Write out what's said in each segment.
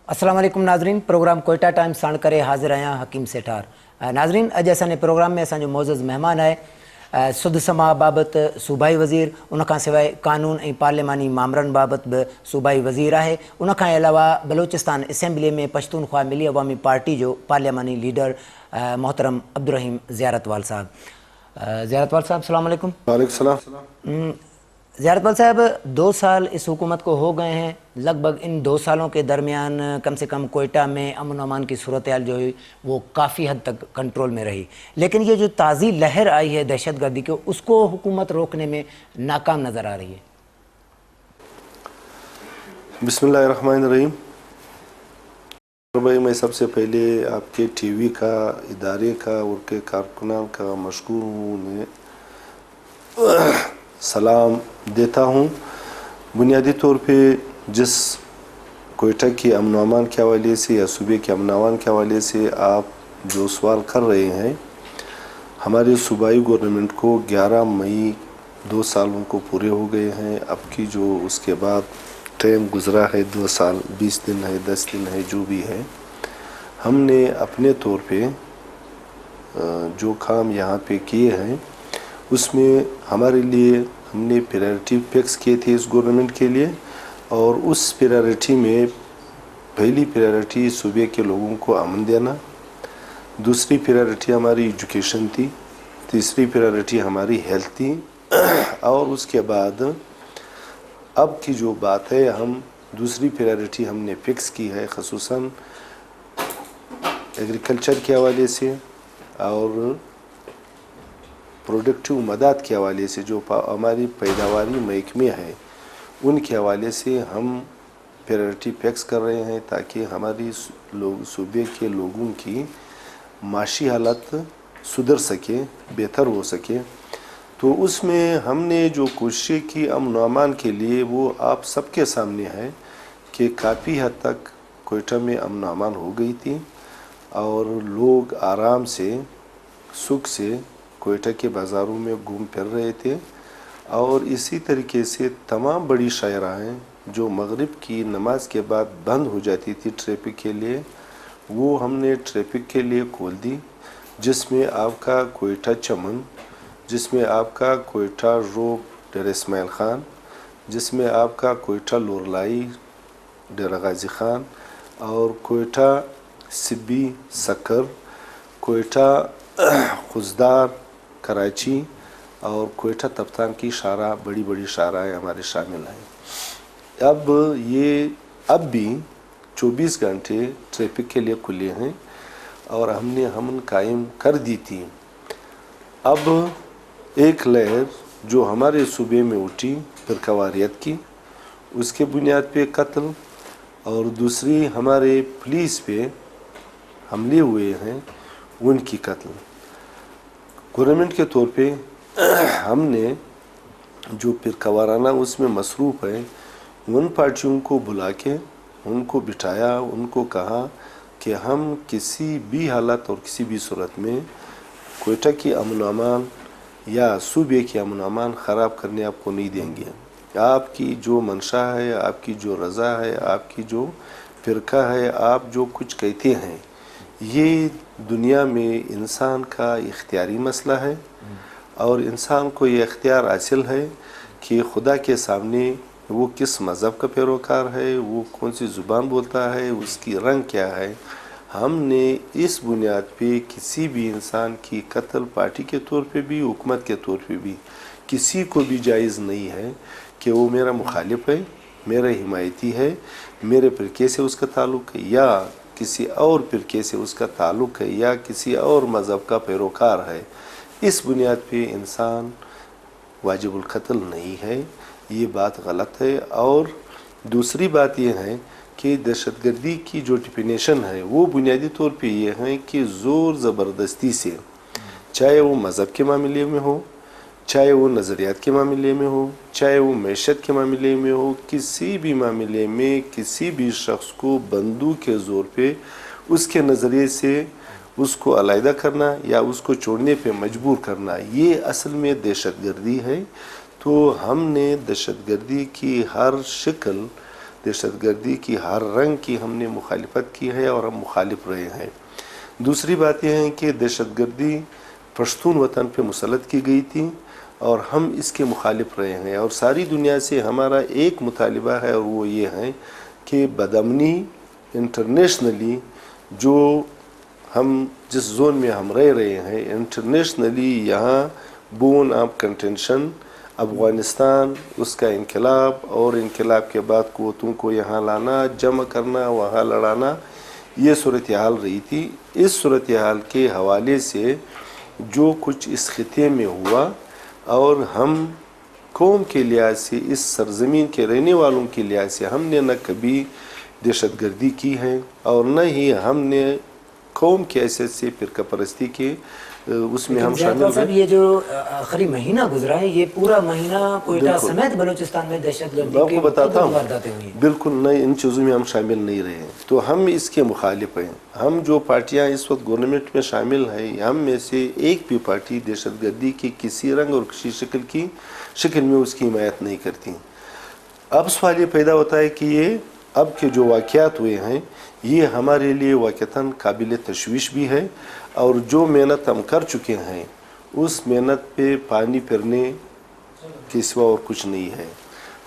अस्सलाम वालेकुम नाज़रीन, प्रोग्राम कोयटा टाइम साण करे हाज़िर आहियां हकीम सेठार। नाज़रीन, अॼु असांजे प्रोग्राम में असांजो मोज़ज़ महिमान आहे सुद समा बाबति सूबाई वज़ीर, उनखां सवाइ कानून ऐं पार्लिमानी मामरनि बाबति बि सूबाई वज़ीर आहे। उनखां अलावा बलोचिस्तान असेंबली में पश्तूनख्वा मिली अवामी पार्टी जो पार्लिमानी लीडर मोहतरम अब्दुर्रहीम ज़ियारतवाल साहब। ज़ियारतवाल साहब, अस्सलाम वालेकुम। वालेकुम सलाम। ज़ियारतवाल साहब, 2 साल इस हुकूमत को हो गए हैं। लगभग इन 2 सालों के दरमियान कम से कम कोयटा में अमन अमान की सूरत हाल जो है वो काफ़ी हद तक कंट्रोल में रही, लेकिन ये जो ताज़ी लहर आई है दहशतगर्दी की, उसको हुकूमत रोकने में नाकाम नज़र आ रही है। बिस्मिल्लाहिर्रहमानिर्रहीम। भाई, मैं सबसे पहले आपके टीवी का, इदारे का और के कारकुनान का मशकूर हूँ, उन्हें सलाम देता हूँ। बुनियादी तौर पे जिस कोयटा की अमन अमान के हवाले से या सूबे के अमन अमान के हवाले से आप जो सवाल कर रहे हैं, हमारे सूबाई गवर्नमेंट को 11 मई 2 सालों को पूरे हो गए हैं। अब की जो उसके बाद टाइम गुज़रा है, 2 साल 20 दिन है, 10 दिन है, जो भी है, हमने अपने तौर पे जो काम यहाँ पे किए हैं उसमें हमारे लिए हमने प्रायोरिटी फिक्स किए थे इस गवर्नमेंट के लिए, और उस प्रायोरिटी में पहली प्रायोरिटी सूबे के लोगों को अमन देना, दूसरी प्रायोरिटी हमारी एजुकेशन थी, तीसरी प्रायोरिटी हमारी हेल्थ थी, और उसके बाद अब की जो बात है, हम दूसरी प्रायोरिटी हमने फिक्स की है ख़ुसूसन एग्रीकल्चर के हवाले से और प्रोडक्टिव मदद के हवाले से, जो हमारी पैदावारी महकमे है उनके हवाले से हम प्रायोरिटी फिक्स कर रहे हैं, ताकि हमारी सूबे के लोगों की माशी हालत सुधर सके, बेहतर हो सके। तो उसमें हमने जो कोशिश की अमन अमान के लिए, वो आप सबके सामने है कि काफ़ी हद तक कोयटा में अमन अमान हो गई थी और लोग आराम से, सुख से कोयटा के बाज़ारों में घूम फिर रहे थे। और इसी तरीके से तमाम बड़ी शाहराहें जो मगरिब की नमाज के बाद बंद हो जाती थी ट्रैफिक के लिए, वो हमने ट्रैफिक के लिए खोल दी, जिसमें आपका कोयटा चमन, जिसमें आपका कोयटा रोब डेरा इस्माइल ख़ान, जिसमें आपका कोयटा लोरलाई डेरा गाजी ख़ान, और कोयटा सिब्बी सक्कर, कोयटा खुजदार कराची और कोयटा तफ्तान की शारा, बड़ी बड़ी शाराएँ हमारे शामिल हैं। अब भी 24 घंटे ट्रैफिक के लिए खुले हैं और हमने अमन कायम कर दी थी। अब एक लहर जो हमारे सूबे में उठी फिरकावारियत की, उसके बुनियाद पे कत्ल, और दूसरी हमारे पुलिस पे हमले हुए हैं, उनकी कत्ल। गवर्नमेंट के तौर पे हमने जो फिरकावाराना उसमें मसरूफ़ है, उन पार्टियों को बुला के उनको बिठाया, उनको कहा कि हम किसी भी हालत और किसी भी सूरत में कोयटा की अमन अमान या सूबे की अमन अमान ख़राब करने आपको नहीं देंगे। आपकी जो मंशा है, आपकी जो रज़ा है, आपकी जो फ़िरका है, आप जो कुछ कहते हैं, ये दुनिया में इंसान का इख्तियारी मसला है, और इंसान को ये इख्तियार हासिल है कि खुदा के सामने वो किस मज़हब का पैरोकार है, वो कौन सी ज़ुबान बोलता है, उसकी रंग क्या है। हमने इस बुनियाद पे किसी भी इंसान की कत्ल पार्टी के तौर पे भी, हुकूमत के तौर पे भी, किसी को भी जायज़ नहीं है कि वो मेरा मुखालिफ है, मेरा हिमायती है, मेरे फ़िरके से उसका ताल्लुक़ है, या किसी और फ़िरके से उसका ताल्लुक़ है, या किसी और मज़हब का पैरोकार है। इस बुनियाद पे इंसान वाजिबुल क़त्ल नहीं है, ये बात गलत है। और दूसरी बात ये है कि दहशतगर्दी की जो डिफिनेशन है, वो बुनियादी तौर पे ये है कि ज़ोर ज़बरदस्ती से, चाहे वो मज़हब के मामले में हो, चाहे वो नज़रियात के मामले में हो, चाहे वो मैशत के मामले में हो, किसी भी मामले में किसी भी शख्स को बंदूक के ज़ोर पे उसके नज़रिए से उसको अलहदा करना या उसको छोड़ने पे मजबूर करना, ये असल में दहशतगर्दी है। तो हमने दहशतगर्दी की हर शक्ल दहशत गर्दी की हर रंग की हमने मुखालिफत की है और हम मुखालिफ रहे हैं। दूसरी बात यह है कि दहशत गर्दी पश्तून वतन पे मुसलत की गई थी और हम इसके मुखालिफ रहे हैं और सारी दुनिया से हमारा एक मुतालिबा है और वो ये है कि बदअमनी इंटरनेशनली जो हम जिस जोन में हम रह रहे हैं इंटरनेशनली यहाँ बोन ऑफ कंटेंशन अफ़गानिस्तान उसका इनकलाब और इनकलाब के बाद क़ुव्वतों को यहाँ लाना जमा करना वहाँ लड़ाना ये सूरत हाल रही थी। इस सूरत हाल के हवाले से जो कुछ इस खिते में हुआ और हम कौम के लिहाज से इस सरजमीन के रहने वालों के लिहाज से हमने न कभी दहशत गर्दी की है और न ही हमने कौम के हैसियत से फ़िरका परस्ती के उसमें हम शामिल हैं। ये जो आखिरी महीना गुजरा है ये पूरा महीना कोयटा समेत बलूचिस्तान में दहशतगर्दी आपको बताता हूँ बिल्कुल नहीं, इन चीज़ों में हम शामिल नहीं रहे हैं तो हम इसके मुखालिफ हैं। हम जो पार्टियाँ इस वक्त गवर्नमेंट में शामिल हैं हम में से एक भी पार्टी दहशतगर्दी की किसी रंग और किसी शक्ल में उसकी हिमायत नहीं करती। अब सवाल ये पैदा होता है कि ये अब के जो वाक़यात हुए हैं ये हमारे लिए वाक़तन काबिल तशवीश भी है और जो मेहनत हम कर चुके हैं उस मेहनत पे पानी फिरने के सिवा और कुछ नहीं है।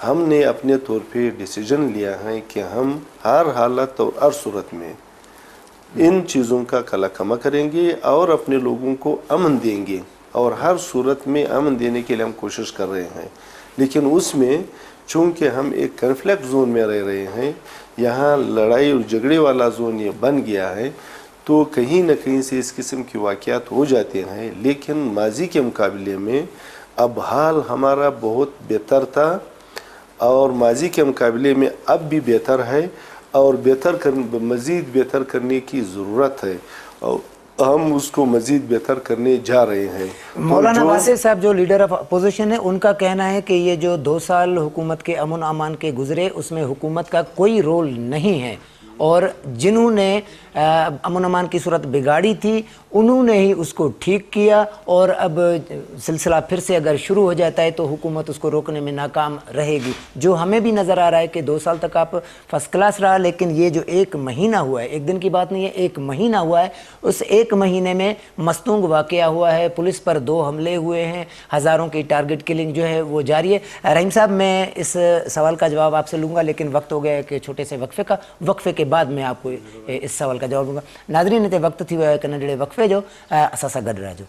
हमने अपने तौर पे डिसीजन लिया है कि हम हर हालत और हर सूरत में इन चीज़ों का कला कमा करेंगे और अपने लोगों को अमन देंगे और हर सूरत में अमन देने के लिए हम कोशिश कर रहे हैं। लेकिन उसमें चूँकि हम एक कन्फ्लिक्ट जोन में रह रहे हैं, यहाँ लड़ाई और झगड़े वाला जोन ये बन गया है तो कहीं न कहीं से इस किस्म के वाक़यात हो जाते हैं। लेकिन माजी के मुकाबले में अब हाल हमारा बहुत बेहतर था और माजी के मुकाबले में अब भी बेहतर है और मज़ीद बेहतर करने की ज़रूरत है और हम उसको मज़ीद बेहतर करने जा रहे हैं। मौलाना वासिफ साहब जो लीडर ऑफ अपोजिशन है उनका कहना है कि ये जो 2 साल हुकूमत के अमन अमान के गुजरे उसमें हुकूमत का कोई रोल नहीं है और जिन्होंने अमन अमान की सूरत बिगाड़ी थी उन्होंने ही उसको ठीक किया और अब सिलसिला फिर से अगर शुरू हो जाता है तो हुकूमत उसको रोकने में नाकाम रहेगी। जो हमें भी नज़र आ रहा है कि 2 साल तक आप फर्स्ट क्लास रहा लेकिन ये जो 1 महीना हुआ है, एक दिन की बात नहीं है, 1 महीना हुआ है, उस 1 महीने में मस्तूंग वाक़या हुआ है, पुलिस पर 2 हमले हुए हैं, हज़ारों की टारगेट किलिंग जो है वो जारी है। रहीम साहब मैं इस सवाल का जवाब आपसे लूँगा लेकिन वक्त हो गया है कि छोटे से वक्फ़े के बाद मैं आपको इस सवाल का जवाब दूंगा। नाज़रीन हिते वक्त थी वियो आहे कि नंढड़े वक्फ़े जो असां सां गॾु रहिजो।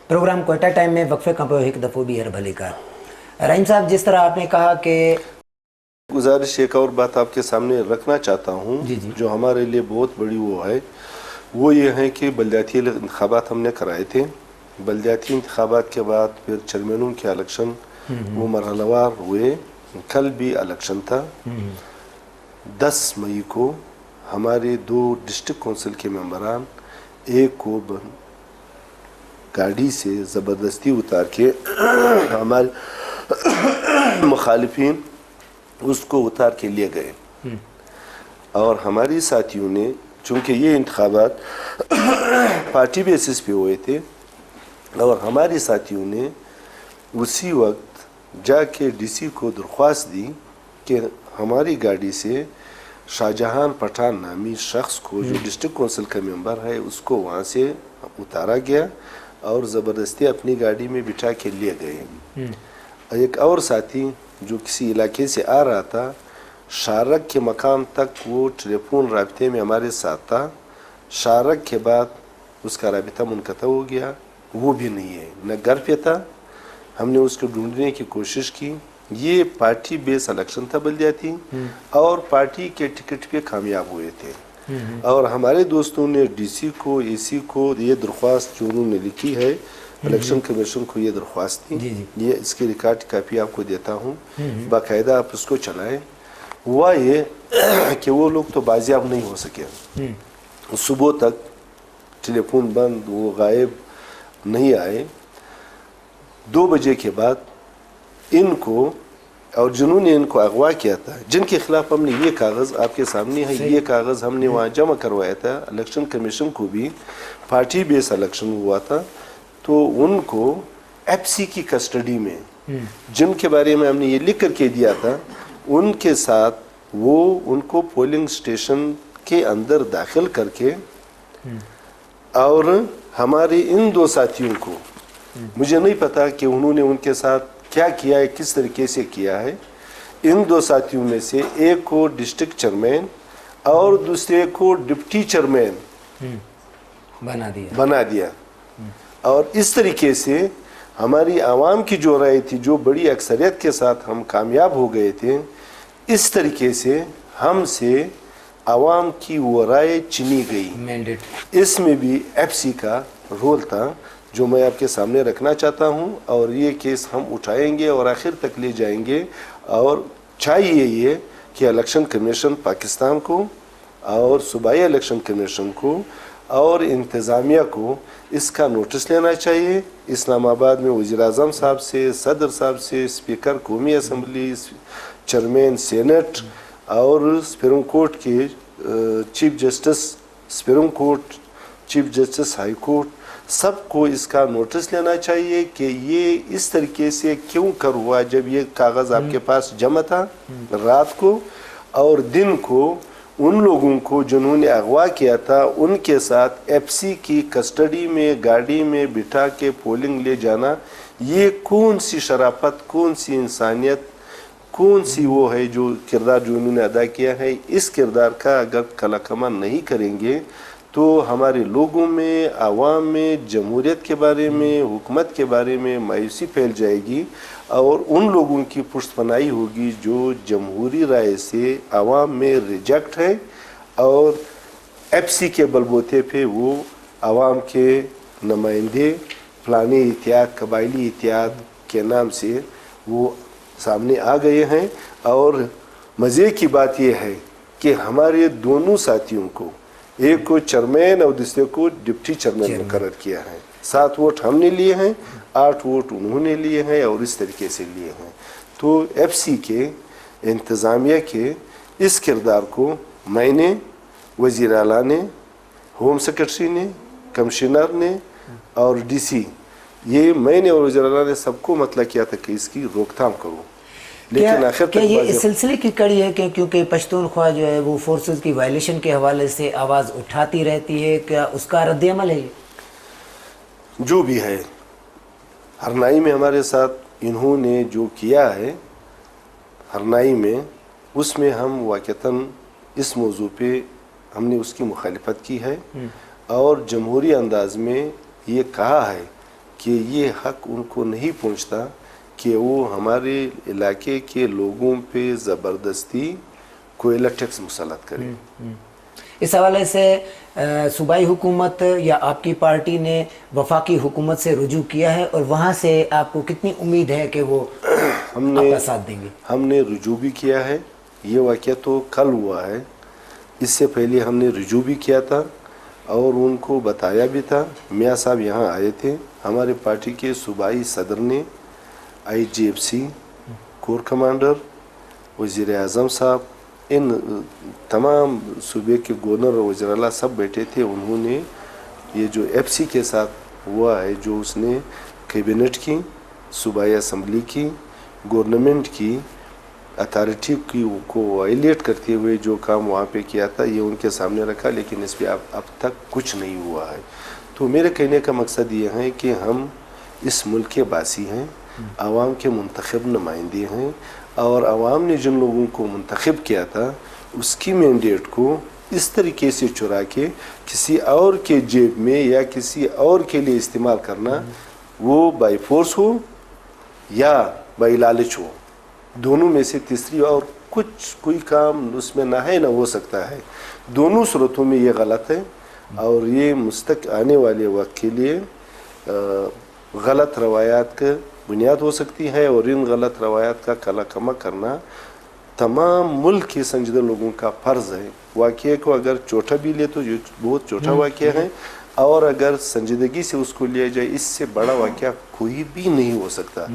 प्रोग्राम कोयटा टाइम में वक्फे का पोइ एक दफ़ो ॿीहर भली कर। रहीम साहब जिस तरह आपने कहा कि गुजारिश एक और बात आपके सामने रखना चाहता हूँ जो हमारे लिए बहुत बड़ी वो ये है कि बलदियाती इंतखाबात हमने कराए थे। बलदियाती इंतखाबात के बाद फिर चेयरमैनों के इलेक्शन वो मरहलावार हुए। कल भी इलेक्शन था। 10 मई को हमारे 2 डिस्ट्रिक्ट कौंसिल के मेंबरान एक को गाड़ी से ज़बरदस्ती उतार के हमारे मुखालिफिन उसको उतार के लिए गए और हमारी साथियों ने चूँकि ये इंतखाबात पार्टी बेसिस पे हुए थे और हमारी साथियों ने उसी वक्त जाके डीसी को दरख्वास्त दी कि हमारी गाड़ी से शाहजहां पठान नामी शख्स को जो डिस्ट्रिक्ट कौंसिल का मेंबर है उसको वहाँ से उतारा गया और ज़बरदस्ती अपनी गाड़ी में बिठा के लिए गए। एक और साथी जो किसी इलाके से आ रहा था शारक के मकाम तक वो टेलीफोन राब्ते में हमारे साथ था। शारक के बाद उसका राबिता मुनक़ता हो गया, वो भी नहीं है, न घर पे था। हमने उसको ढूंढने की कोशिश की। ये पार्टी बेस इलेक्शन था बलदियाती और पार्टी के टिकट पे कामयाब हुए थे और हमारे दोस्तों ने डीसी को एसी को ये दरख्वास्त जो उन्होंने लिखी है इलेक्शन कमीशन को ये दरख्वास्त थी। ये इसकी रिकॉर्ड कापी आपको देता हूँ, बाकायदा आप उसको चलाएं। हुआ ये कि वो लोग तो बाजियाब नहीं हो सके। सुबह तक टेलीफोन बंद, वो गायब नहीं आए। 2 बजे के बाद इनको और जिन्होंने इनको अगवा किया था, जिनके खिलाफ हमने ये कागज़ आपके सामने है, ये कागज़ हमने वहाँ जमा करवाया था, इलेक्शन कमीशन को भी पार्टी बेस इलेक्शन हुआ था, तो उनको एफसी की कस्टडी में जिनके बारे में हमने ये लिख करके दिया था, उनके साथ वो उनको पोलिंग स्टेशन के अंदर दाखिल करके और हमारे इन 2 साथियों को, मुझे नहीं पता कि उन्होंने उनके साथ क्या किया है, किस तरीके से किया है। इन 2 साथियों में से एक को डिस्ट्रिक्ट चेयरमैन और दूसरे को डिप्टी चेयरमैन बना दिया। और इस तरीके से हमारी आवाम की जो राय थी, जो बड़ी अक्सरियत के साथ हम कामयाब हो गए थे, इस तरीके से हमसे आवाम की वो राय चुनी गई। मैंडेट इसमें भी एफसी का रोल था, जो मैं आपके सामने रखना चाहता हूं। और ये केस हम उठाएंगे और आखिर तक ले जाएंगे। और चाहिए ये कि इलेक्शन कमीशन पाकिस्तान को और सूबाई इलेक्शन कमीशन को और इंतज़ामिया को इसका नोटिस लेना चाहिए। इस्लामाबाद में वज़ीर-ए-आज़म साहब से, सदर साहब से, स्पीकर कौमी असम्बली, चेयरमैन सेनेट और सुप्रीम कोर्ट के chief justice supreme court, chief justice high court, सबको इसका नोटिस लेना चाहिए कि ये इस तरीके से क्यों कर हुआ। जब ये कागज़ आपके पास जमा था रात को और दिन को, उन लोगों को जिन्होंने अगवा किया था उनके साथ एफसी की कस्टडी में गाड़ी में बिठा के पोलिंग ले जाना, ये कौन सी शराफत, कौन सी इंसानियत, कौन सी वो है जो किरदार जो उन्होंने अदा किया है। इस किरदार का अगर कलाकमा नहीं करेंगे तो हमारे लोगों में, आवाम में जमहूरियत के बारे में, हुकूमत के बारे में मायूसी फैल जाएगी और उन लोगों की पुष्टपनाही होगी जो जमहूरी राय से आवाम में रिजेक्ट है और एफसी के बलबूते पे वो आवाम के नुमाइंदे फलानी इत्तेहाद, कबायली इत्तेहाद के नाम से वो सामने आ गए हैं। और मज़े की बात यह है कि हमारे दोनों साथियों को, एक को चेयरमैन और दूसरे को डिप्टी चेयरमैन मुकर्रर किया है। 7 वोट हमने लिए हैं, 8 वोट उन्होंने लिए हैं और इस तरीके से लिए हैं। तो एफसी के इंतज़ामिया के इस किरदार को मैंने, वज़ीर आला ने, होम सेक्रेटरी ने, कमिश्नर ने और डीसी, ये मैंने और वज़ीर आला ने सबको मतलब किया था कि इसकी रोकथाम करूँ। लेकिन आखिर क्या ये इस सिलसिले की कड़ी है कि क्योंकि पश्तूनख्वा जो है वो फोर्सेस की वायलेशन के हवाले से आवाज़ उठाती रहती है, क्या उसका रद्द-ए-अमल है? जो भी है, हरनाई में हमारे साथ इन्होंने जो किया है हरनाई में, उसमें हम वाक़तन इस मौजू पे हमने उसकी मुखालिफत की है और जमहूरी अंदाज में ये कहा है कि ये हक़ उनको नहीं पहुंचता कि वो हमारे इलाके के लोगों पे ज़बरदस्ती कोयला टैक्स मुसल्लत करें। इस हवाले से सूबाई हुकूमत या आपकी पार्टी ने वफाकी हुकूमत से रुजू किया है और वहाँ से आपको कितनी उम्मीद है कि वो आपका साथ देंगे? हमने रुजू भी किया है। ये वाक़या तो कल हुआ है, इससे पहले हमने रुजू भी किया था और उनको बताया भी था। मियाँ साहब यहाँ आए थे, हमारे पार्टी के सूबाई सदर ने, IGFC कोर कमांडर, वज़ीर-ए-आज़म साहब, इन तमाम सूबे के गवर्नर और वज़ीर आला सब बैठे थे। उन्होंने ये जो एफसी के साथ हुआ है, जो उसने कैबिनेट की, सूबाई असम्बली की, गवर्नमेंट की अथॉरिटी की को वायलेट करते हुए जो काम वहाँ पे किया था, ये उनके सामने रखा। लेकिन इस पर अब तक कुछ नहीं हुआ है। तो मेरे कहने का मकसद ये है कि हम इस मुल्क के बासी हैं, आवाम के मुंतखब नुमाइंदे हैं और आवाम ने जिन लोगों को मुंतखब किया था उसकी मैंडेट को इस तरीके से चुरा के किसी और के जेब में या किसी और के लिए इस्तेमाल करना, वो बाई फोर्स हो या बाई लालच हो, दोनों में से तीसरी और कोई काम उसमें ना है ना हो सकता है। दोनों सूरतों में ये गलत है और ये मुस्तक आने वाले वक्त के लिए गलत रवायात का बुनियाद हो सकती है और इन गलत रवायात का कला-कमा करना तमाम मुल्क के संजीदा लोगों का फ़र्ज़ है। वाक़े को अगर चौथा भी ले तो ये बहुत चौथा वाक़या है। اور اگر سنجیدگی سے اس کو لیا جائے اس سے بڑا واقعہ کوئی بھی نہیں ہو سکتا.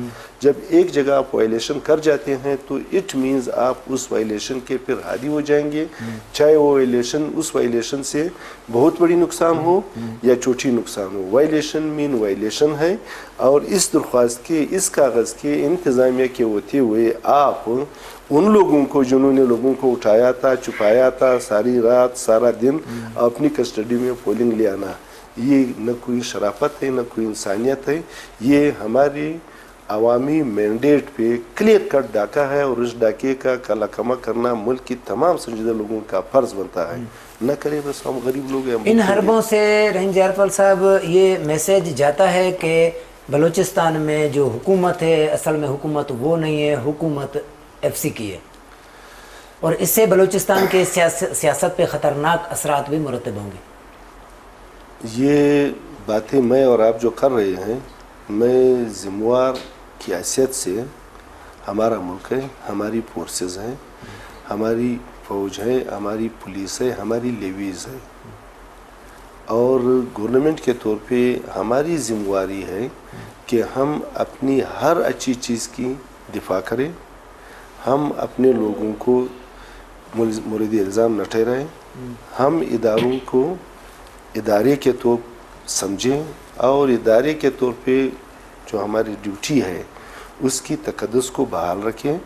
جب ایک جگہ آپ وائلیشن کر جاتے ہیں تو اٹ مینز آپ اس وائلیشن کے پھر عادی ہو جائیں گے, چاہے وہ وائلیشن اس وائلیشن سے بہت بڑی نقصان ہو یا چھوٹی نقصان ہو. وائلیشن مین وائلیشن ہے, اور اس درخواست کے اس کاغذ کے انتظامیہ کے ہوتے ہوئے آپ ان لوگوں کو جنہوں نے لوگوں کو اٹھایا تھا, چھپایا تھا, ساری رات سارا دن اپنی کسٹڈی میں پولنگ لے آنا, یہ نہ کوئی شرافت ہے نہ کوئی انسانیت ہے. یہ ہماری عوامی مینڈیٹ پہ کلیئر کٹ ڈاکہ ہے, اور اس ڈاکے کا کلا کما کرنا ملک کی تمام سنجیدہ لوگوں کا فرض بنتا ہے. نہ کرے بس ہم غریب لوگ ہیں. ان حربوں سے رحیم زیارتوال صاحب یہ میسیج جاتا ہے کہ بلوچستان میں جو حکومت ہے اصل میں حکومت وہ نہیں ہے, حکومت ایف سی کی ہے, اور اس سے بلوچستان کے سیاست پہ خطرناک اثرات بھی مرتب ہوں گے. یہ باتیں میں اور آپ جو کر رہے ہیں, میں ذمہ کی حیثیت سے, ہمارا ملک ہے, ہماری فورسز ہیں, ہماری فوج ہے, ہماری پولیس ہے, ہماری لیویز ہے, اور گورنمنٹ کے طور پہ ہماری ذمہ داری ہے کہ ہم اپنی ہر اچھی چیز کی دفاع کریں, ہم اپنے لوگوں کو مورد الزام نہ ٹھہرائیں, ہم اداروں کو ادارے کے طور سمجھیں, اور ادارے کے طور پہ جو ہماری ڈیوٹی ہے اس کی تقدس کو بحال رکھیں.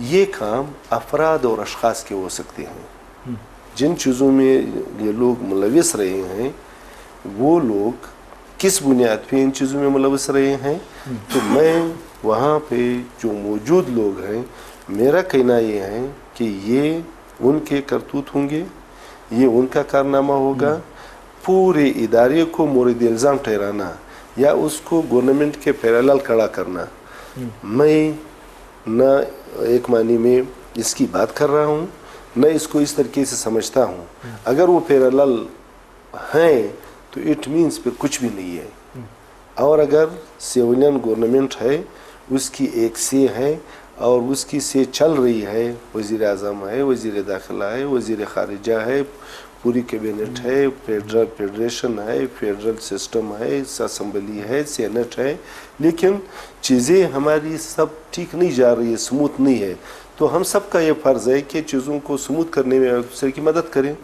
یہ کام افراد اور اشخاص کے ہو سکتے ہیں. جن چیزوں میں یہ لوگ ملوث رہے ہیں وہ لوگ کس بنیاد پہ ان چیزوں میں ملوث رہے ہیں, تو میں وہاں پہ جو موجود لوگ ہیں میرا کہنا یہ ہے کہ یہ ان کے کرتوت ہوں گے, یہ ان کا کارنامہ ہوگا. پورے ادارے کو مورد الزام ٹھہرانا یا اس کو گورنمنٹ کے پیرالل کھڑا کرنا, میں نہ ایک معنی میں اس کی بات کر رہا ہوں نہ اس کو اس طریقے سے سمجھتا ہوں. اگر وہ پیرالل ہیں تو اٹ مینس پھر کچھ بھی نہیں ہے, اور اگر سیولین گورنمنٹ ہے اس کی ایک سے ہے اور اس کی سے چل رہی ہے, وزیر اعظم ہے, وزیر داخلہ ہے, وزیر خارجہ ہے, پوری کیبنٹ ہے, فیڈریشن ہے, فیڈرل سسٹم ہے, اسمبلی ہے, سینٹ ہے, لیکن چیزیں ہماری سب ٹھیک نہیں جا رہی ہے, سموتھ نہیں ہے. تو ہم سب کا یہ فرض ہے کہ چیزوں کو سموتھ کرنے میں ایک دوسرے کی مدد کریں.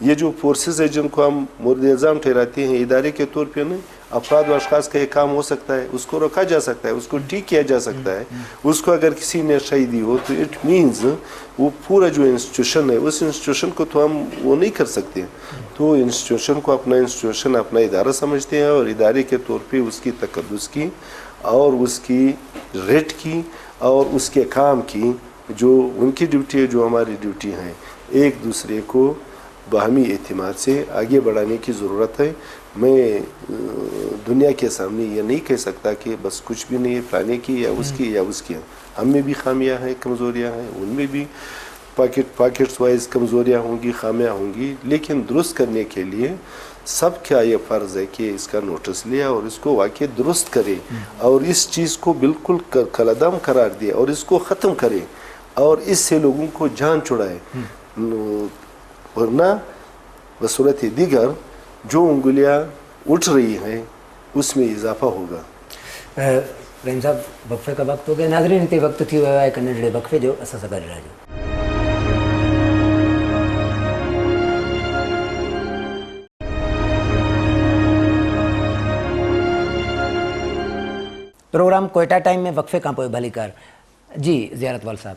یہ جو فورسز ہے جن کو ہم مورد الزام ٹھہراتے ہیں ادارے کے طور پہ نہیں, افراد و اشخاص کا یہ کام ہو سکتا ہے, اس کو رکھا جا سکتا ہے, اس کو ٹھیک کیا جا سکتا ہے. اس کو اگر کسی نے شہیدی ہو تو اٹ مینز وہ پورا جو انسٹیٹیوشن ہے اس انسٹیٹیوشن کو تو ہم وہ نہیں کر سکتے. تو انسٹیٹیوشن کو اپنا انسٹیٹیوشن اپنا ادارہ سمجھتے ہیں, اور ادارے کے طور پہ اس کی تقدس کی اور اس کی ریٹ کی اور اس کے کام کی جو ان کی ڈیوٹی ہے جو ہماری ڈیوٹی ہیں, ایک دوسرے کو باہمی اعتماد سے آگے بڑھانے کی ضرورت ہے. میں دنیا کے سامنے یہ نہیں کہہ سکتا کہ بس کچھ بھی نہیں ہے فلانے کی یا اس کی یا اس کی. ہم میں بھی خامیاں ہیں, کمزوریاں ہیں, ان میں بھی پاکٹس وائز کمزوریاں ہوں گی, خامیاں ہوں گی, لیکن درست کرنے کے لیے سب کا یہ فرض ہے کہ اس کا نوٹس لیا اور اس کو واقعی درست کرے, اور اس چیز کو بالکل کالعدم قرار دے اور اس کو ختم کرے, اور اس سے لوگوں کو جان چھڑائے. ورنہ بصورت دیگر جو انگلیاں اٹھ رہی ہیں اس میں اضافہ ہوگا. رحیم صاحب وقفے کا وقت ہو گیا. ناظرین تے وقت تھی ہوا ہے کنڈے وقفے جو اسا سا کر رہا جو پروگرام کوئٹہ ٹائم میں وقفے کہاں پہ بھلی کر. جی زیارتوال صاحب,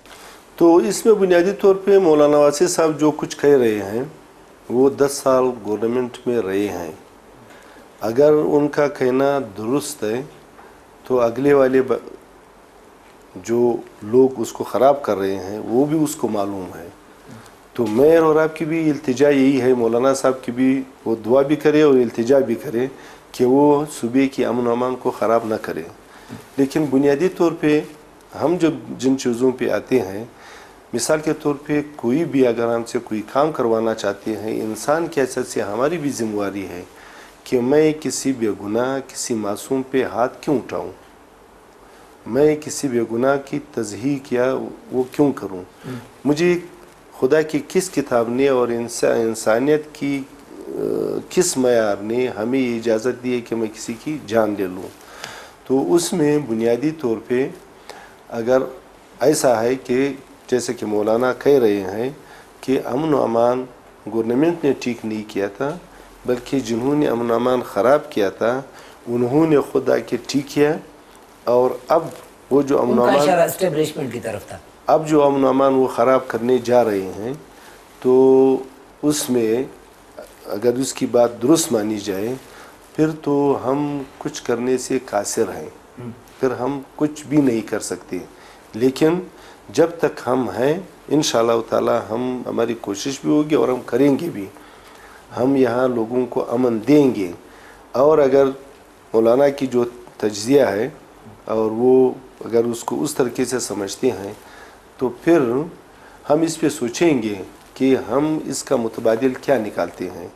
تو اس میں بنیادی طور پہ مولانا واسع صاحب جو کچھ کہہ رہے ہیں وہ 10 سال گورنمنٹ میں رہے ہیں. اگر ان کا کہنا درست ہے تو اگلے والے جو لوگ اس کو خراب کر رہے ہیں وہ بھی اس کو معلوم ہے. تو میں اور آپ کی بھی التجا یہی ہے, مولانا صاحب کی بھی وہ دعا بھی کرے اور التجا بھی کرے کہ وہ صوبے کی امن و امان کو خراب نہ کرے. لیکن بنیادی طور پہ ہم جن چیزوں پہ آتے ہیں, مثال کے طور پہ کوئی بھی اگر ہم سے کوئی کام کروانا چاہتے ہیں, انسان کی حیثیت سے ہماری بھی ذمہ داری ہے کہ میں کسی بے گناہ کسی معصوم پہ ہاتھ کیوں اٹھاؤں, میں کسی بے گناہ کی تضحیق یا وہ کیوں کروں. مجھے خدا کی کس کتاب نے اور انسانیت کی किस मयार ने हमें ये इजाज़त दी है कि मैं किसी की जान ले लूँ। तो उसमें बुनियादी तौर पे अगर ऐसा है कि जैसे कि मौलाना कह रहे हैं कि अमन व अमान गवर्नमेंट ने ठीक नहीं किया था, बल्कि जिन्होंने अमन व अमान ख़राब किया था उन्होंने खुद आके ठीक किया, और अब वो जो अमन व उनका अमान इशारा एस्टेब्लिशमेंट की तरफ था। अब जो अमन व अमान वो ख़राब करने जा रहे हैं, तो उसमें अगर उसकी बात दुरुस्त मानी जाए फिर तो हम कुछ करने से कासिर हैं, फिर हम कुछ भी नहीं कर सकते। लेकिन जब तक हम हैं इंशाअल्लाह ताला हम हमारी कोशिश भी होगी और हम करेंगे भी, हम यहाँ लोगों को अमन देंगे। और अगर मौलाना की जो तज्ज़िया है और वो अगर उसको उस तरीके से समझते हैं तो फिर हम इस पे सोचेंगे कि हम इसका मुतबादिल क्या निकालते हैं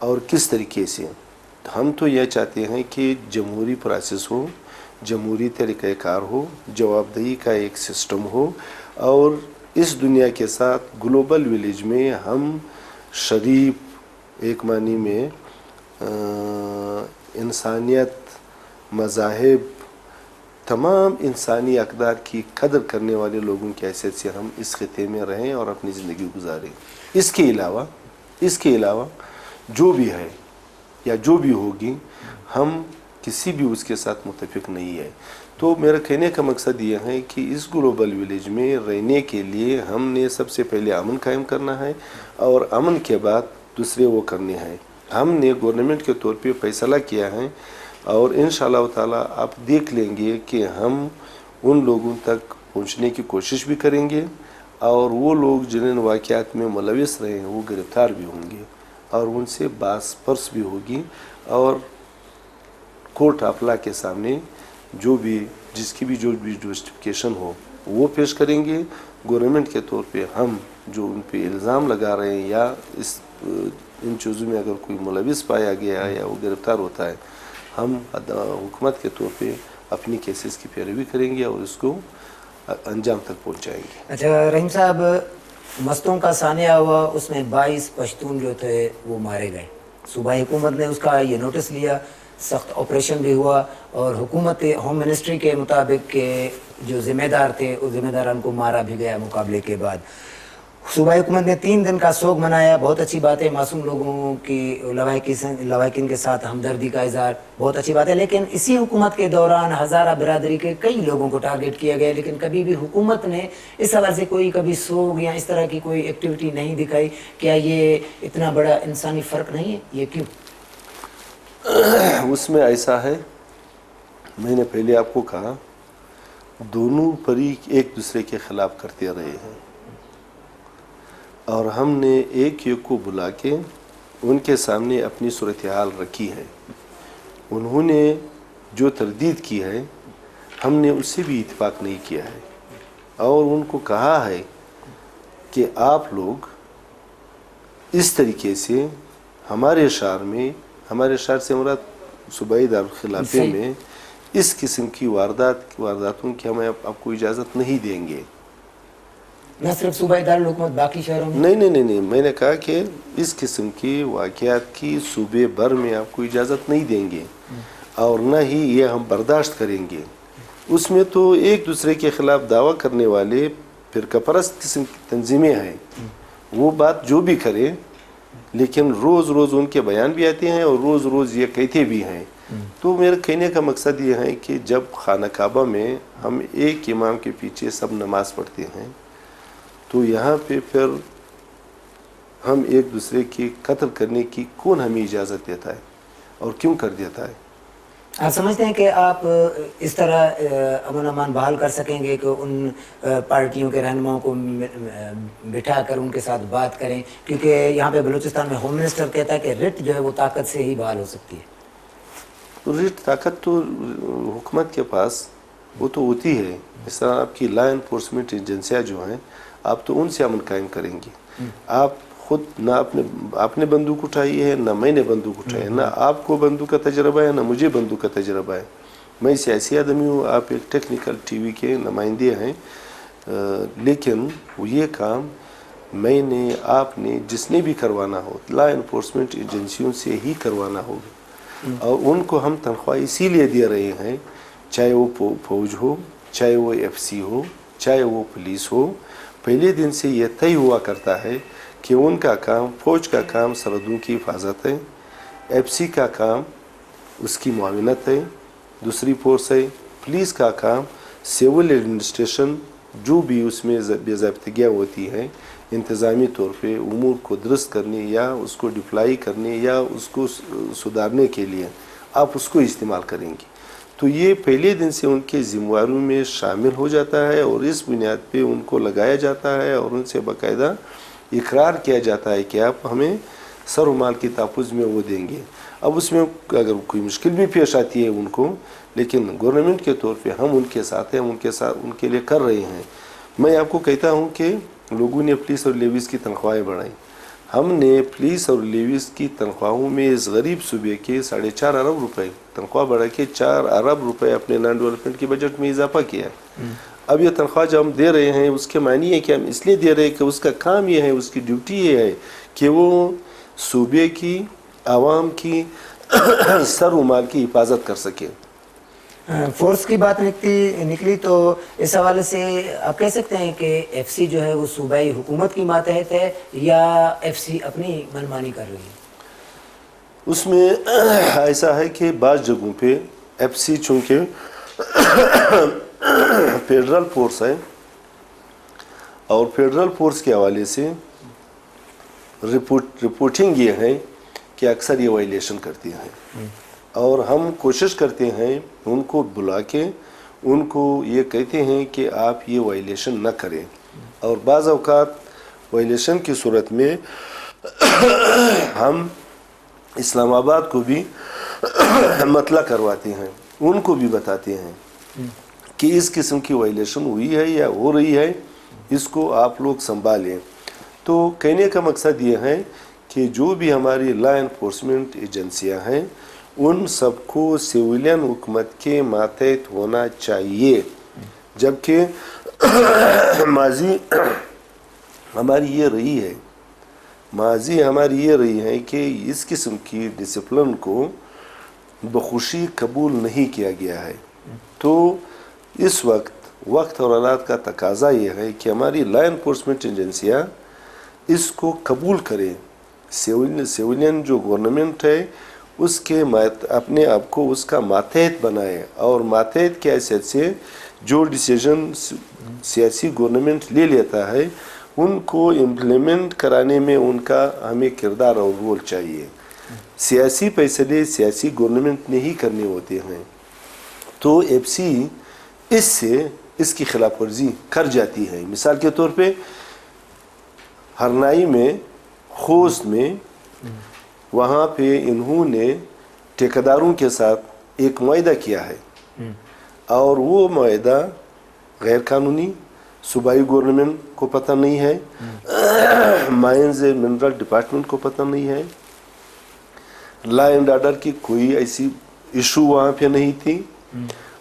और किस तरीके से। हम तो यह चाहते हैं कि जमहूरी प्रोसेस हो, जमहूरी तरीक़ाकार हो, जवाबदेही का एक सिस्टम हो, और इस दुनिया के साथ ग्लोबल विलेज में हम शरीफ एक मानी में इंसानियत, मज़ाहिब, तमाम इंसानी अक़दार की कदर करने वाले लोगों की हैसियत से हम इस ख़ित्ते में रहें और अपनी ज़िंदगी गुजारें। इसके अलावा जो भी है या जो भी होगी हम किसी भी उसके साथ मुत्तफ़िक़ नहीं है। तो मेरा कहने का मकसद ये है कि इस ग्लोबल विलेज में रहने के लिए हमने सबसे पहले अमन कायम करना है और अमन के बाद दूसरे वो करने हैं। हमने गवर्नमेंट के तौर पे फ़ैसला किया है और इंशाअल्लाह ताला आप देख लेंगे कि हम उन लोगों तक पहुंचने की कोशिश भी करेंगे और वो लोग जिन वाक़यात में मुलविस रहे हैं वो गिरफ़्तार भी होंगे और उनसे बास पर्स भी होगी और कोर्ट ऑफ लॉ के सामने जो भी जस्टिफिकेशन हो वो पेश करेंगे। गवर्नमेंट के तौर पे हम जो उन पे इल्ज़ाम लगा रहे हैं या इन चीज़ों में अगर कोई मुलविस पाया गया है या वो गिरफ़्तार होता है, हम हुकूमत के तौर पे अपनी केसेस की पैरवी करेंगे और इसको अंजाम तक पहुंचाएंगे। अच्छा रहीम साहब, मस्तों का सानिया हुआ, उसमें 22 पश्तून जो थे वो मारे गए। सूबाई हुकूमत ने उसका ये नोटिस लिया, सख्त ऑपरेशन भी हुआ और हुकूमत होम मिनिस्ट्री के मुताबिक के जो ज़िम्मेदार थे उस ज़िम्मेदारान को मारा भी गया मुकाबले के बाद। सूबाई हुकूमत ने 3 दिन का सोग मनाया। बहुत अच्छी बात है, मासूम लोगों की लवाहिकीन के साथ हमदर्दी का इज़हार बहुत अच्छी बात है। लेकिन इसी हुकूमत के दौरान हज़ारा बिरादरी के कई लोगों को टारगेट किया गया, लेकिन कभी भी हुकूमत ने इस हवाले से कोई कभी सोग या इस तरह की कोई एक्टिविटी नहीं दिखाई। क्या ये इतना बड़ा इंसानी फ़र्क नहीं है? ये क्यों? उसमें ऐसा है, मैंने पहले आपको कहा दोनों फरीक एक दूसरे के ख़िलाफ़ करते रहे हैं और हमने एक को बुला के उनके सामने अपनी सूरत हाल रखी है। उन्होंने जो तरदीद की है हमने उससे भी इत्तेफाक नहीं किया है और उनको कहा है कि आप लोग इस तरीके से हमारे शहर से मुराद सूबाई दारुल खिलाफे में इस किस्म की वारदातों की हम आपको इजाज़त नहीं देंगे। न सिर्फ सूबाई दारुल हुकूमत, बाकी शहरों में? नहीं, मैंने कहा कि इस किस्म की वाक़यात की सूबे भर में आपको इजाज़त नहीं देंगे और न ही ये हम बर्दाश्त करेंगे। उसमें तो एक दूसरे के ख़िलाफ़ दावा करने वाले फ़िरक़ापरस्त किस्म की तंजीमें हैं, वो बात जो भी करें, लेकिन रोज़ उनके बयान भी आते हैं और रोज़ ये कहते भी हैं। तो मेरे कहने का मकसद ये है कि जब खाना काबा में हम एक इमाम के पीछे सब नमाज पढ़ते हैं तो यहाँ पे फिर हम एक दूसरे की कत्ल करने की कौन हमें इजाज़त देता है और क्यों कर देता है? आप समझते हैं कि आप इस तरह अमन अमान बहाल कर सकेंगे कि उन पार्टियों के रहनुमाओं को बिठा कर उनके साथ बात करें? क्योंकि यहाँ पे बलूचिस्तान में होम मिनिस्टर कहता है कि रिट जो है वो ताकत से ही बहाल हो सकती है। रिट ताकत तो हुकूमत के पास वो तो होती है। इस तरह आपकी लॉ इन्फोर्समेंट एजेंसियाँ जो हैं आप तो उनसे अमन कायम करेंगे। आप खुद ना आपने बंदूक उठाई है, ना मैंने बंदूक उठाई है, ना आपको बंदूक का तजर्बा है, ना मुझे बंदूक का तजर्बा है। मैं सियासी आदमी हूँ, आप एक टेक्निकल टीवी के नुमाइंदे हैं, लेकिन ये काम میں نے آپ نے جس نے بھی کروانا ہو لا انفورسمنٹ ایجنسیوں سے ہی کروانا ہوگا، اور ان کو ہم تنخواہ اسی لیے دے رہے ہیں، چاہے وہ فوج ہو، چاہے وہ ایف سی ہو، چاہے وہ پولیس ہو، پہلے دن سے یہ طے ہوا کرتا ہے کہ ان کا کام، فوج کا کام سرحدوں کی حفاظت ہے، ایف سی کا کام اس کی معاونت ہے، دوسری فورس ہے، پولیس کا کام سول ایڈمنسٹریشن جو بھی اس میں بے ضابطگیاں ہوتی ہیں انتظامی طور پہ امور کو درست کرنے یا اس کو ڈپلائی کرنے یا اس کو سدھارنے کے لیے آپ اس کو استعمال کریں گے. تو یہ پہلے دن سے ان کے ذمہ داریوں میں شامل ہو جاتا ہے، اور اس بنیاد پہ ان کو لگایا جاتا ہے اور ان سے باقاعدہ اقرار کیا جاتا ہے کہ آپ ہمیں سر و مال کے تحفظ میں وہ دیں گے. اب اس میں اگر کوئی مشکل بھی پیش آتی ہے ان کو، لیکن گورنمنٹ کے طور پہ ہم ان کے ساتھ ہیں، ہم ان کے لیے کر رہے ہیں. میں آپ کو کہتا ہوں کہ لوگوں نے پولیس اور لیویز کی تنخواہیں بڑھائیں. ہم نے پولیس اور لیویز کی تنخواہوں میں اس غریب صوبے کے 4.5 ارب روپے تنخواہ بڑھا کے 4 ارب روپے اپنے لینڈ ڈیولپمنٹ کے بجٹ میں اضافہ کیا. اب یہ تنخواہ جو ہم دے رہے ہیں اس کے معنی ہے کہ ہم اس لیے دے رہے ہیں کہ اس کا کام یہ ہے، اس کی ڈیوٹی یہ ہے کہ وہ صوبے کی عوام کی سر و مال کی حفاظت کر سکے. فورس کی بات نکلی تو اس حوالے سے آپ کہہ سکتے ہیں کہ ایف سی جو ہے وہ صوبائی حکومت کی ماتحت ہے یا ایف سی اپنی منمانی کر رہی ہے؟ اس میں ایسا ہے کہ بعض جگہوں پہ ایف سی چونکہ فیڈرل فورس ہے اور فیڈرل فورس کے حوالے سے رپورٹنگ یہ ہے کہ اکثر یہ وائلیشن کرتی ہیں، اور ہم کوشش کرتے ہیں ان کو بلا کے ان کو یہ کہتے ہیں کہ آپ یہ وائلیشن نہ کریں، اور بعض اوقات وائلیشن کی صورت میں ہم اسلام آباد کو بھی مطلع کرواتے ہیں، ان کو بھی بتاتے ہیں کہ اس قسم کی وائلیشن ہوئی ہے یا ہو رہی ہے، اس کو آپ لوگ سنبھالیں. تو کہنے کا مقصد یہ ہے کہ جو بھی ہماری لا انفورسمنٹ ایجنسیاں ہیں ان سب کو سویلین حکومت کے ماتحت ہونا چاہیے، جبکہ ماضی ہماری یہ رہی ہے کہ اس قسم کی ڈسپلن کو بخوشی قبول نہیں کیا گیا ہے. تو اس وقت اور حالات کا تقاضا یہ ہے کہ ہماری لا انفورسمنٹ ایجنسیاں اس کو قبول کریں. سیولین جو گورنمنٹ ہے اس کے اپنے آپ کو اس کا ماتحت بنائے، اور ماتحت کی حیثیت سے جو ڈیسیژن سیاسی گورنمنٹ لے لیتا ہے ان کو امپلیمنٹ کرانے میں ان کا ہمیں کردار اور رول چاہیے. سیاسی فیصلے سیاسی گورنمنٹ نے ہی کرنے ہوتے ہیں. تو ایف سی اس کی خلاف ورزی کر جاتی ہے. مثال کے طور پہ ہرنائی میں، خوست میں، وہاں پہ انہوں نے ٹھیکیداروں کے ساتھ ایک معاہدہ کیا ہے، اور وہ معاہدہ غیر قانونی، صوبائی گورنمنٹ کو پتہ نہیں ہے، مائنز منرل ڈپارٹمنٹ کو پتہ نہیں ہے، لا اینڈ آرڈر کی کوئی ایسی ایشو وہاں پہ نہیں تھی،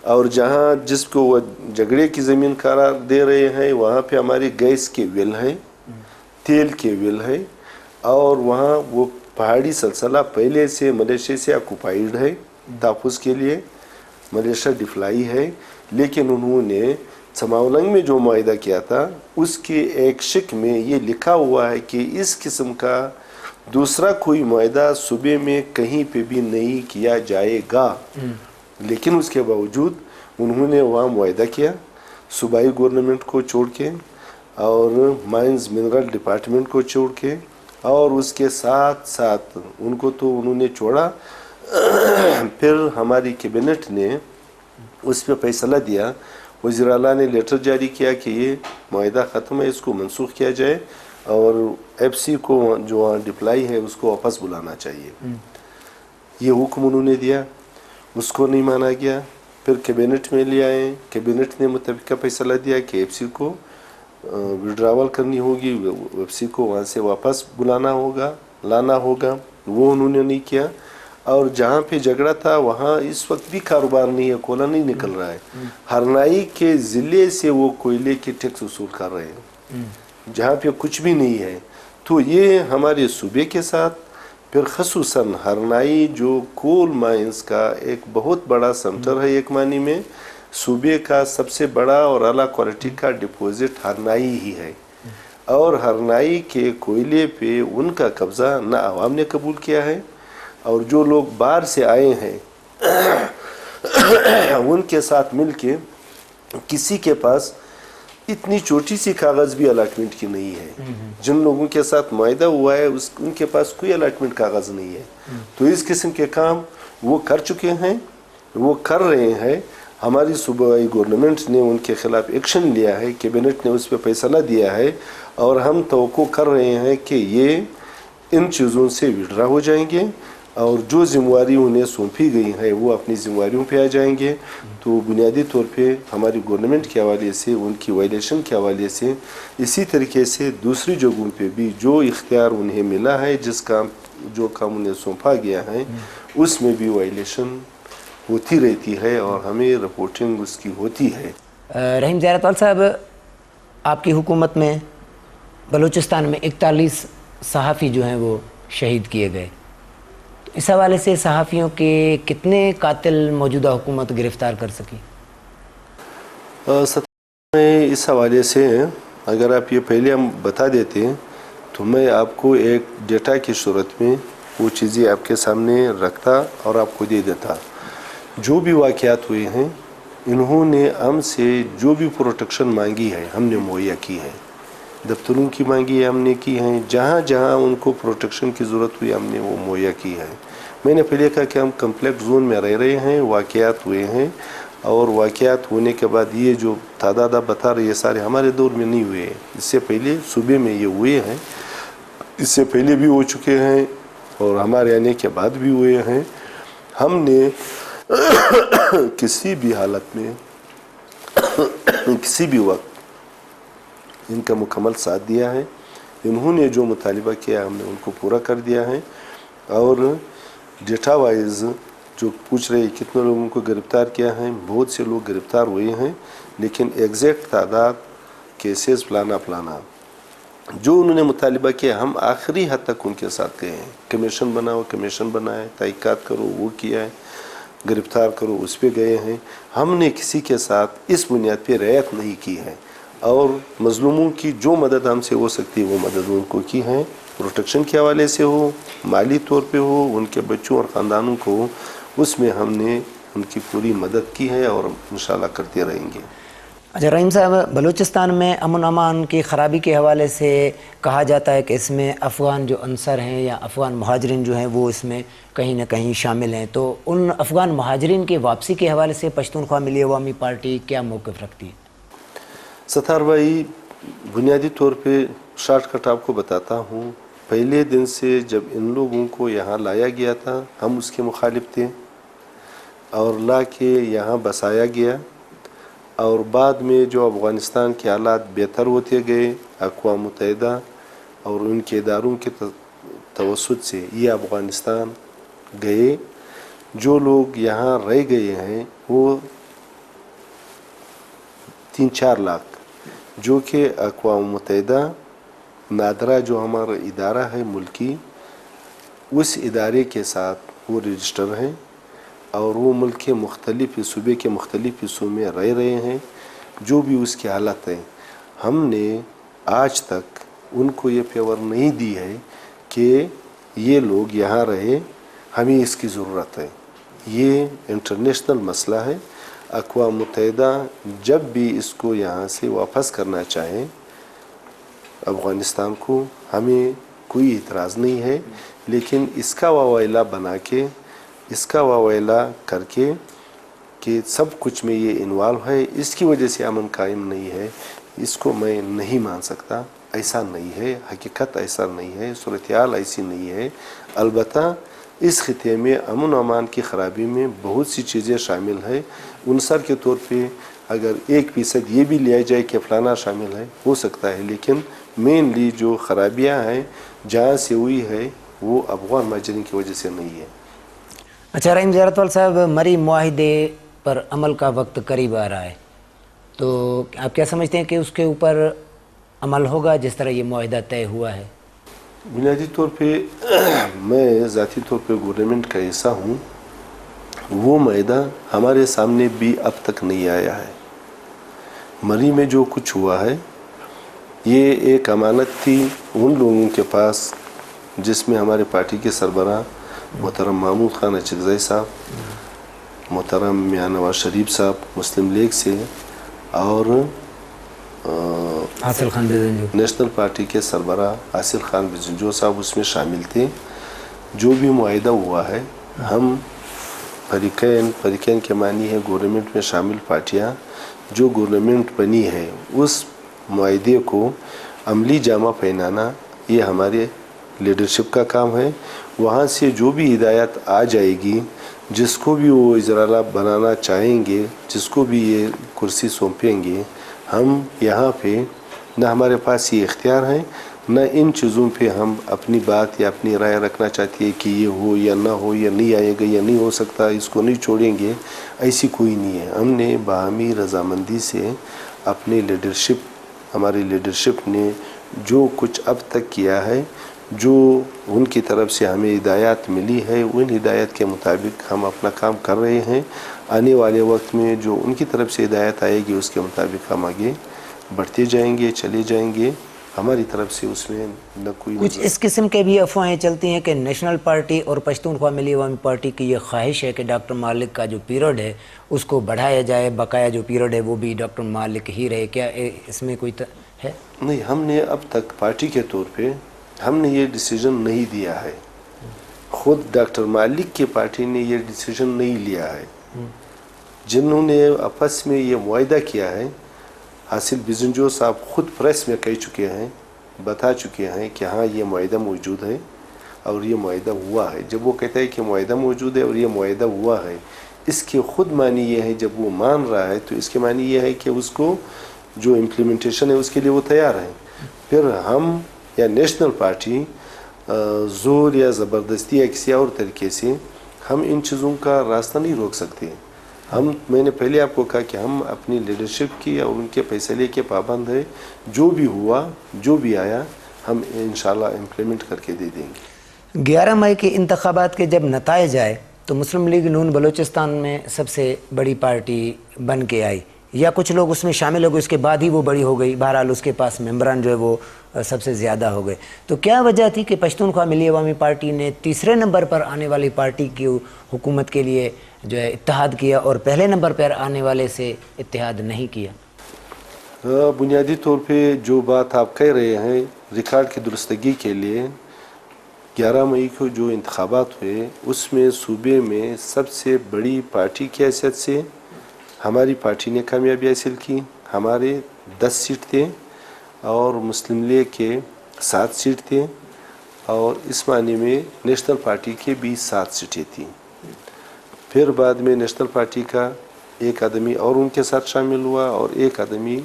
اور جس کو وہ جھگڑے کی زمین قرار دے رہے ہیں وہاں پہ ہماری گیس کے ویل ہیں، تیل کے ویل ہیں، اور وہاں وہ پہاڑی سلسلہ پہلے سے ملیشیا سے آکوپائیڈ ہے، تحفظ کے لیے ملیشیا ڈپلائی ہے. لیکن انہوں نے سماولنگ میں جو معاہدہ کیا تھا اس کے ایک شق میں یہ لکھا ہوا ہے کہ اس قسم کا دوسرا کوئی معاہدہ صوبے میں کہیں پہ بھی نہیں کیا جائے گا. لیکن اس کے باوجود انہوں نے وہاں معاہدہ کیا صوبائی گورنمنٹ کو چھوڑ کے اور مائنز منرل ڈپارٹمنٹ کو چھوڑ کے، اور اس کے ساتھ ان کو تو انہوں نے چھوڑا. پھر ہماری کیبنٹ نے اس پہ فیصلہ دیا، وزیر اعلیٰ نے لیٹر جاری کیا کہ یہ معاہدہ ختم ہے، اس کو منسوخ کیا جائے، اور ایف سی کو جو وہاں ڈپلائی ہے اس کو واپس بلانا چاہیے. یہ حکم انہوں نے دیا، اس کو نہیں مانا گیا. پھر کیبنٹ میں لے آئے، کیبنٹ نے متفقہ فیصلہ دیا کہ ایف سی کو وڈراول کرنی ہوگی، ایف سی کو وہاں سے واپس لانا ہوگا. وہ انہوں نے نہیں کیا، اور جہاں پہ جھگڑا تھا وہاں اس وقت بھی کاروبار نہیں ہے، کوئلہ نہیں نکل رہا ہے. ہرنائی کے ضلع سے وہ کوئلے کے ٹیکس وصول کر رہے ہیں. जहाँ पे कुछ भी नहीं है। तो ये हमारे सूबे के साथ फिर खसूसन हरनाई जो कोल माइंस का एक बहुत बड़ा सेंटर है एक मानी में, सूबे का सबसे बड़ा और अला क्वालिटी का डिपॉजिट हरनाई ही है। और हरनाई के कोयले पे उनका कब्ज़ा ना आवाम ने कबूल किया है, और जो लोग बाहर से आए हैं उनके साथ मिलके किसी के पास इतनी छोटी सी कागज़ भी अलाटमेंट की नहीं है। जिन लोगों के साथ मुआहदा हुआ है उनके पास कोई अलाटमेंट कागज़ नहीं है। तो इस किस्म के काम वो कर चुके हैं, वो कर रहे हैं। हमारी सूबाई गवर्नमेंट ने उनके खिलाफ एक्शन लिया है, कैबिनेट ने उस पर फैसला दिया है, और हम तवक्को कर रहे हैं कि ये इन चीज़ों से विड्रा हो जाएंगे और जो जिम्मेवारी उन्हें सौंपी गई है वो अपनी जिम्मेवारियों पे आ जाएंगे। तो बुनियादी तौर पे हमारी गवर्नमेंट के हवाले से, उनकी वायलेशन के हवाले से, इसी तरीके से दूसरी जगहों पे भी जो इख्तियार उन्हें मिला है, जो काम उन्हें सौंपा गया है, उसमें भी वायलेशन होती रहती है और हमें रिपोर्टिंग उसकी होती है। रहीम ज़ियारतवाल साहब, आपकी हुकूमत में बलूचिस्तान में 41 सहाफ़ी जो हैं वो शहीद किए गए। तो इस हवाले से सहाफ़ियों के कितने कातिल मौजूदा हुकूमत गिरफ़्तार कर सकी? में इस हवाले से अगर आप ये पहले हम बता देते तो मैं आपको एक डेटा की सूरत में वो चीज़ें आपके सामने रखता और आपको दे देता। जो भी वाक़यात हुए हैं, इन्होंने हमसे जो भी प्रोटेक्शन मांगी है हमने मुहैया की है। दफ्तरों की मांगी है हमने की है, जहाँ जहाँ उनको प्रोटेक्शन की ज़रूरत हुई हमने वो मुहैया की है। मैंने पहले कहा कि हम कम्प्लेक्स जोन में रह रहे हैं, वाक़यात हुए हैं, और वाक़यात होने के बाद ये जो तादाद आप बता रहे ये सारे हमारे दौर में नहीं हुए, इससे पहले सूबे में ये हुए हैं, इससे पहले भी हो चुके हैं और हमारे आने के बाद भी हुए हैं। हमने किसी भी हालत में किसी भी वक्त इनका मुकम्मल साथ दिया है। इन्होंने जो मुतालिबा किया हमने उनको पूरा कर दिया है। और डेटा वाइज जो पूछ रहे कितने लोगों को गिरफ़्तार किया है, बहुत से लोग गिरफ़्तार हुए हैं, लेकिन एग्जैक्ट तादाद, केसेस फलाना जो उन्होंने मुतालिबा किया हम आखिरी हद तक उनके साथ गए हैं। कमीशन बनाओ, कमीशन बनाए, तहक़ीक़ात करो, वो किया है, गिरफ़्तार करो, उस पर गए हैं। हमने किसी के साथ इस बुनियाद पर रियायत नहीं की है, और मज़लूमों की जो मदद हमसे हो सकती है वो मदद उनको की है। प्रोटेक्शन के हवाले से हो, माली तौर पे हो, उनके बच्चों और ख़ानदानों को, उसमें हमने उनकी पूरी मदद की है और इंशाल्लाह करते रहेंगे। अच्छा रहीम साहब, बलूचिस्तान में अमन अमान की ख़राबी के हवाले से कहा जाता है कि इसमें अफ़गान जो अंसर हैं या अफ़गान महाजरीन जो हैं वो इसमें कहीं ना कहीं शामिल हैं। तो उन अफ़गान महाजरीन की वापसी के हवाले से पश्तूनख्वा मिली अवामी पार्टी क्या मौक़िफ़ रखती है? सत्तार भाई, बुनियादी तौर पे शॉर्टकट आपको बताता हूँ। पहले दिन से जब इन लोगों को यहाँ लाया गया था हम उसके मुखालिफ थे, और ला के यहाँ बसाया गया, और बाद में जो अफ़गानिस्तान के हालात बेहतर होते गए, अक़वाम मुत्तहिदा और उनके इदारों के तवस्सुत से ये अफ़गानिस्तान गए। जो लोग यहाँ रह गए हैं वो 3-4 लाख, जो कि अक़वाम मुत्तहिदा नादरा जो हमारा इदारा है मुल्की, उस इदारे के साथ वो रजिस्टर हैं, और वो मुल्क के मुख्तलिफ़ सूबे के मुख्तलिफ़ हिस्सों में रह रहे हैं। जो भी उसकी हालत है, हमने आज तक उनको ये फेवर नहीं दी है कि ये लोग यहाँ रहे, हमें इसकी ज़रूरत है। ये इंटरनेशनल मसला है। अक़वाम मुत्तहिदा जब भी इसको यहाँ से वापस करना चाहें अफ़गानिस्तान को, हमें कोई इतराज़ नहीं है, लेकिन इसका वावेला बना के, इसका वावेला करके कि सब कुछ में ये इन्वॉल्व है, इसकी वजह से अमन कायम नहीं है, इसको मैं नहीं मान सकता। ऐसा नहीं है, हकीकत ऐसा नहीं है, सूरत-ए-हाल ऐसी नहीं है। अलबत्ता इस खिते में अमन अमान की ख़राबी में बहुत सी चीज़ें शामिल हैं। उनसर के तौर पे अगर 1% ये भी लिया जाए कि फ़लाना शामिल है, हो सकता है, लेकिन मेनली जो ख़राबियाँ हैं जहाँ से हुई है वो अफ़गान महाजरीन की वजह से नहीं है। अच्छा रहीम ज़ियारतवाल साहब, मरी मुआहिदे पर अमल का वक्त करीब आ रहा है, तो आप क्या समझते हैं कि उसके ऊपर अमल होगा जिस तरह ये मुआहदा तय हुआ है? बुनियादी तौर पे मैं ज़ाती तौर पे गवर्नमेंट का हिस्सा हूँ, वो मायदा हमारे सामने भी अब तक नहीं आया है। मरी में जो कुछ हुआ है ये एक अमानत थी उन लोगों के पास जिसमें हमारे पार्टी के सरबराह मोहतरम महमूद खान अचकज़ई साहब, मोहतरम मियां नवाज शरीफ साहब मुस्लिम लीग से, और हासिल खान बिजंजो, नेशनल पार्टी के सरबराह हासिल खान बिजंजो साहब उसमें शामिल थे। जो भी मुआहिदा हुआ है, हम फरीकैन के मानी है गवर्नमेंट में शामिल पार्टियां जो गवर्नमेंट बनी है उस मुआहिदे को अमली जामा पहनाना ये हमारे लीडरशिप का काम है। वहाँ से जो भी हिदायत आ जाएगी, जिसको भी वो इजराला बनाना चाहेंगे, जिसको भी ये कुर्सी सौंपेंगे, हम यहाँ पे न हमारे पास ये इख्तियार है न इन चीज़ों पे हम अपनी बात या अपनी राय रखना चाहती है कि ये हो या ना हो, या नहीं आएगा या नहीं हो सकता, इसको नहीं छोड़ेंगे, ऐसी कोई नहीं है। हमने बाहमी रजामंदी से अपनी लीडरशिप, हमारी लीडरशिप ने जो कुछ अब तक किया है, जो उनकी तरफ से हमें हिदायत मिली है, उन हिदायत के मुताबिक हम अपना काम कर रहे हैं। आने वाले वक्त में जो उनकी तरफ से हिदायत आएगी उसके मुताबिक हम आगे बढ़ते जाएंगे, चले जाएंगे। हमारी तरफ से उसमें न कोई कुछ इस किस्म के भी अफवाहें चलती हैं कि नेशनल पार्टी और पश्तूनख्वा मिली अवामी पार्टी की ये ख्वाहिश है कि डॉक्टर मालिक का जो पीरियड है उसको बढ़ाया जाए, बकाया जो पीरियड है वो भी डॉक्टर मालिक ही रहे। क्या इसमें कोई है? नहीं, हमने अब तक पार्टी के तौर पे हमने ये डिसीजन नहीं दिया है। खुद डॉक्टर मालिक की पार्टी ने ये डिसीजन नहीं लिया है। जिन्होंने आपस में ये मुआहिदा किया है, हासिल बिजंजो साहब खुद प्रेस में कह चुके हैं, बता चुके हैं कि हाँ ये मुआहिदा मौजूद है और ये मुआहिदा हुआ है। जब वो कहता है कि मुआहिदा मौजूद है और ये मुआहिदा हुआ है, इसके खुद मानी ये है, जब वो मान रहा है तो इसके मानी ये है कि उसको जो इम्प्लीमेंटेशन है उसके लिए वो तैयार है। फिर हम या नेशनल पार्टी ज़ोर या ज़बरदस्ती या किसी और तरीके से हम इन चीज़ों का रास्ता नहीं रोक सकते। मैंने पहले आपको कहा कि हम अपनी लीडरशिप की और उनके फैसले के पाबंद है। जो भी हुआ, जो भी आया, हम इंशाल्लाह इम्प्लीमेंट करके दे देंगे। 11 मई के इंतखाबात के जब नताइज आए तो मुस्लिम लीग नून बलूचिस्तान में सबसे बड़ी पार्टी बन के आई, या कुछ लोग उसमें शामिल हो गए, उसके बाद ही वो बड़ी हो गई। बहरहाल उसके पास मेंबरान जो है वो सबसे ज़्यादा हो गए। तो क्या वजह थी कि पश्तूनख्वा मिली अवामी पार्टी ने तीसरे नंबर पर आने वाली पार्टी की हुकूमत के लिए जो है इत्तेहाद किया और पहले नंबर पर आने वाले से इत्तेहाद नहीं किया? बुनियादी तौर पे जो बात आप कह रहे हैं, रिकॉर्ड की दुरुस्तगी के लिए 11 मई को जो इंतखाबात हुए उसमें सूबे में सबसे बड़ी पार्टी की हैसियत से हमारी पार्टी ने कामयाबी हासिल की। हमारे 10 सीट थे और मुस्लिम लीग के 7 सीट थे, और इस मानी में नेशनल पार्टी के भी 7 सीटें थीं। फिर बाद में नेशनल पार्टी का एक आदमी और उनके साथ शामिल हुआ और एक आदमी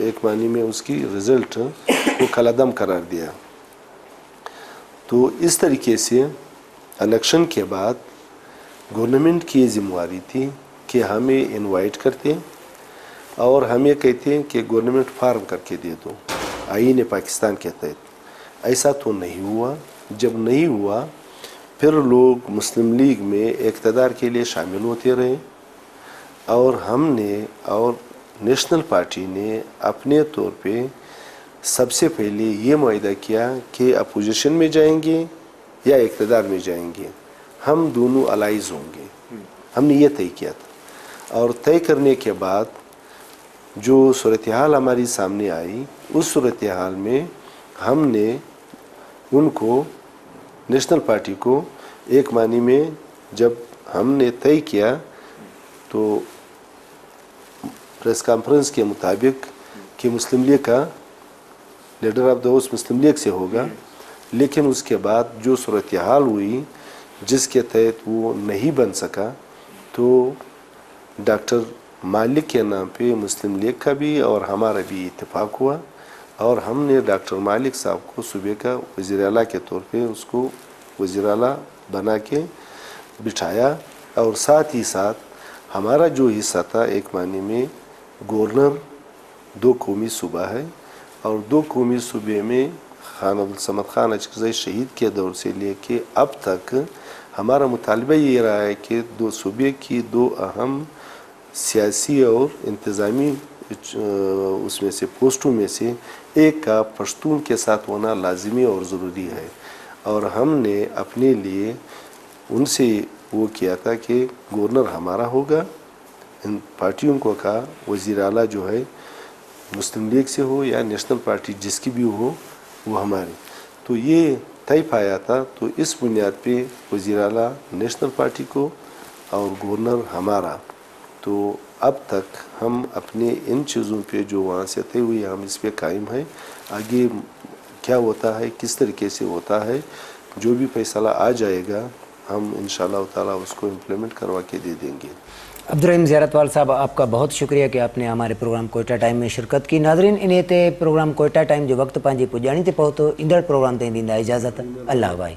एक मानी में उसकी रिज़ल्ट को कलादम करार दिया। तो इस तरीके से इलेक्शन के बाद गवर्नमेंट की जिम्मेवारी थी कि हमें इनवाइट करते और हमें कहते हैं कि गवर्नमेंट फार्म करके दे दो आईन पाकिस्तान के तहत। ऐसा तो नहीं हुआ। जब नहीं हुआ फिर लोग मुस्लिम लीग में इक़्तिदार के लिए शामिल होते रहे, और हमने और नेशनल पार्टी ने अपने तौर पे सबसे पहले ये मुआहिदा किया कि अपोजिशन में जाएंगे या इक़्तिदार में जाएंगे, हम दोनों अलाइज होंगे। हमने ये तय किया था, और तय करने के बाद जो सूरत हाल हमारी सामने आई, उस सूरत हाल में हमने उनको नेशनल पार्टी को एक मानी में जब हमने तय किया तो प्रेस कॉन्फ्रेंस के मुताबिक कि मुस्लिम लीग का leader of the house Muslim league से होगा, लेकिन उसके बाद जो सूरत हाल हुई जिसके तहत वो नहीं बन सका, तो डॉक्टर मालिक के नाम पे मुस्लिम लीग का भी और हमारा भी इत्तेफाक हुआ, और हमने डॉक्टर मालिक साहब को सूबे का वज़ीर आला के तौर पे उसको वज़ीर आला बना के बिठाया, और साथ ही साथ हमारा जो हिस्सा था एक मानी में गवर्नर 2 कौमी सूबा है और 2 कौमी सूबे में खान अब्दुल समद खान अचकज़ई शहीद के दौर से लेके अब तक हमारा मुतालबा ये रहा है कि 2 सूबे की 2 अहम सियासी और इंतज़ामी उसमें से पोस्टों में से एक का पश्तून के साथ होना लाजिमी और ज़रूरी है। और हमने अपने लिए उनसे वो किया था कि गवर्नर हमारा होगा, इन पार्टियों को कहा वज़ीर आला जो है मुस्लिम लीग से हो या नेशनल पार्टी जिसकी भी हो वो हमारी, तो ये तय पाया था। तो इस बुनियाद पे वज़ीर आला नेशनल पार्टी को और गवर्नर हमारा। तो अब तक हम अपने इन चीज़ों पे जो वहाँ से तय हुई हम इस पे कायम हैं। आगे क्या होता है, किस तरीके से होता है, जो भी फैसला आ जाएगा हम इंशाअल्लाह ताला उसको इम्प्लीमेंट करवा के दे देंगे। अब्दुर्रहीम ज़ियारतवाल साहब, आपका बहुत शुक्रिया कि आपने हमारे प्रोग्राम कोयटा टाइम में शिरकत की। नाज़रीन, इन ते प्रोग्राम कोयटा टाइम जो वक्त पंहिंजी पुॼाणी ते पहुतो। ईंदड़ प्रोग्राम ते ॾींदा इजाज़त। अल्लाह भाई।